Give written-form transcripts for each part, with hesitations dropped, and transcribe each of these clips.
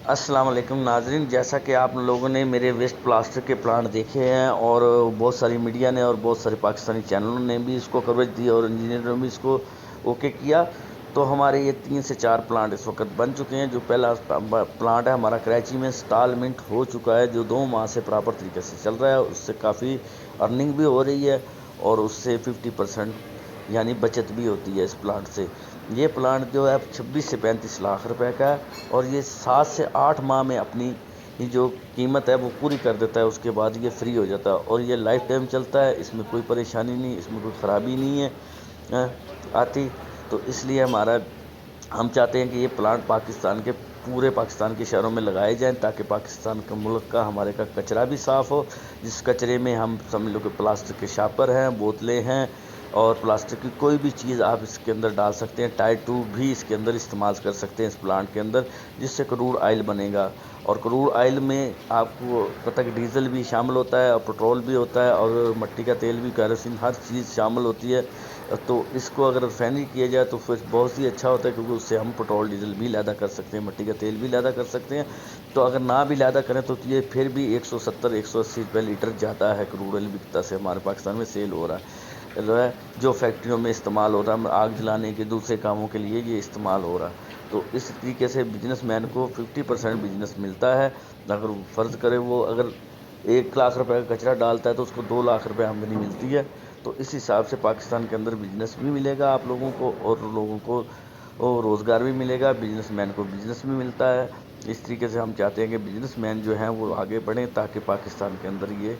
السلام علیکم ناظرین، جیسا کہ آپ لوگوں نے میرے ویسٹ پلاسٹک کے پلانٹ دیکھے ہیں اور بہت ساری میڈیا نے اور بہت سارے پاکستانی چینلوں نے بھی اس کو کوریج دی اور انجینئروں نے بھی اس کو اوکے کیا، تو ہمارے یہ 3 سے 4 پلانٹ اس وقت بن چکے ہیں۔ جو پہلا پلانٹ ہے ہمارا کراچی میں انسٹالمنٹ ہو چکا ہے، جو 2 ماہ سے پراپر طریقے سے چل رہا ہے، اس سے کافی ارننگ بھی ہو رہی ہے اور اس سے 50% یعنی بچت بھی ہوتی ہے اس پلانٹ سے۔ یہ پلانٹ جو ہے 26 سے 35 لاکھ روپے کا ہے اور یہ 7 سے 8 ماہ میں اپنی جو قیمت ہے وہ پوری کر دیتا ہے، اس کے بعد یہ فری ہو جاتا ہے اور یہ لائف ٹائم چلتا ہے، اس میں کوئی پریشانی نہیں، اس میں کوئی خرابی نہیں ہے آتی۔ تو اس لیے ہم چاہتے ہیں کہ یہ پلانٹ پاکستان کے پورے پاکستان کے شہروں میں لگائے جائیں تاکہ پاکستان کا ملک کا ہمارے کا کچرا بھی صاف ہو، جس کچرے میں ہم سمجھ لو کہ پلاسٹک کے شاپر ہیں، بوتلیں ہیں اور پلاسٹک کی کوئی بھی چیز آپ اس کے اندر ڈال سکتے ہیں۔ ٹائر ٹیوب بھی اس کے اندر استعمال کر سکتے ہیں اس پلانٹ کے اندر، جس سے کروڑ آئل بنے گا۔ اور کروڑ آئل میں آپ کو پتہ کہ ڈیزل بھی شامل ہوتا ہے اور پٹرول بھی ہوتا ہے اور مٹی کا تیل بھی، کیروسین، ہر چیز شامل ہوتی ہے۔ تو اس کو اگر ریفائنری کیا جائے تو پھر بہت ہی اچھا ہوتا ہے، کیونکہ اس سے ہم پٹرول ڈیزل بھی لیدا کر سکتے ہیں، مٹی کا تیل بھی لیدا کر سکتے ہیں۔ تو اگر نہ بھی لیدا کریں تو یہ پھر بھی 170-180 روپے لیٹر جاتا ہے کروڑ آئل بکتا سے ہمارے پاکستان میں سیل ہو رہا ہے، جو فیکٹریوں میں استعمال ہو رہا ہے، آگ جلانے کے دوسرے کاموں کے لیے یہ استعمال ہو رہا ہے۔ تو اس طریقے سے بزنس مین کو 50% بزنس ملتا ہے۔ اگر فرض کرے وہ اگر 1 لاکھ روپے کا کچرا ڈالتا ہے تو اس کو 2 لاکھ روپے آمدنی ملتی ہے۔ تو اس حساب سے پاکستان کے اندر بزنس بھی ملے گا آپ لوگوں کو اور لوگوں کو روزگار بھی ملے گا، بزنس مین کو بزنس بھی ملتا ہے۔ اس طریقے سے ہم چاہتے ہیں کہ بزنس مین جو ہیں وہ آگے بڑھیں تاکہ پاکستان کے اندر یہ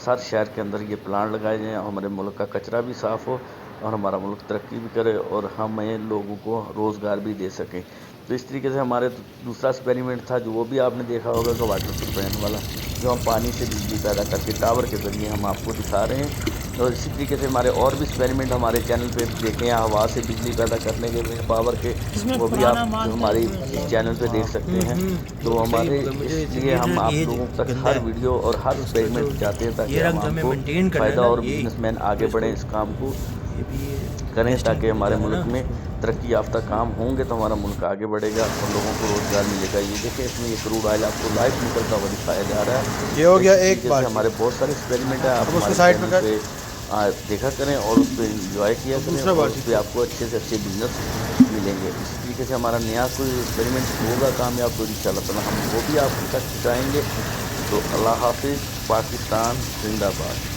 ہر شہر کے اندر یہ پلانٹ لگائے جائیں اور ہمارے ملک کا کچرا بھی صاف ہو اور ہمارا ملک ترقی بھی کرے اور ہمیں لوگوں کو روزگار بھی دے سکیں۔ تو اس طریقے سے ہمارے دوسرا ایکسپیریمنٹ تھا جو وہ بھی آپ نے دیکھا ہوگا کہ واٹر ٹربین والا، جو ہم پانی سے بجلی پیدا کر کے ٹاور کے ذریعے ہم آپ کو دکھا رہے ہیں۔ اور اسی طریقے سے ہمارے اور بھی ایکسپیریمنٹ ہمارے چینل پہ دیکھیں ہیں، ہوا سے بجلی پیدا کرنے کے، ونڈ پاور کے، وہ بھی آپ ہماری اس چینل پہ دیکھ سکتے ہیں۔ تو ہمارے اس لیے ہم آپ لوگوں تک ہر ویڈیو اور ہر ایکسپیریمنٹ چاہتے ہیں تاکہ ہم کو فائدہ اور بزنس مین آگے بڑھیں، اس کام کو کریں تاکہ ہمارے ملک میں ترقی یافتہ کام ہوں گے تو ہمارا ملک آگے بڑھے گا اور لوگوں کو روزگار ملے گا۔ یہ دیکھیں اس میں یہ کروڑ آئل آپ کو لائف نکلتا ہوا دکھایا جا رہا ہے۔ یہ ہو گیا ایک جیسے بار ہمارے بہت سارے ایکسپیریمنٹ ہیں، آپ اب اس کو ہمارے سائڈ میں چینل کر پہ دیکھا کریں اور اس پہ انجوائے کیا کریں دوسرا اور بار اس پہ آپ کو اچھے سے اچھے بزنس ملیں گے۔ اسی طریقے سے ہمارا نیا کوئی ایکسپیریمنٹ ہوگا کامیاب تو انشاءاللہ تعالی ہم وہ بھی آپ تک پہنچائیں گے۔ تو اللہ حافظ، پاکستان زندہ باد۔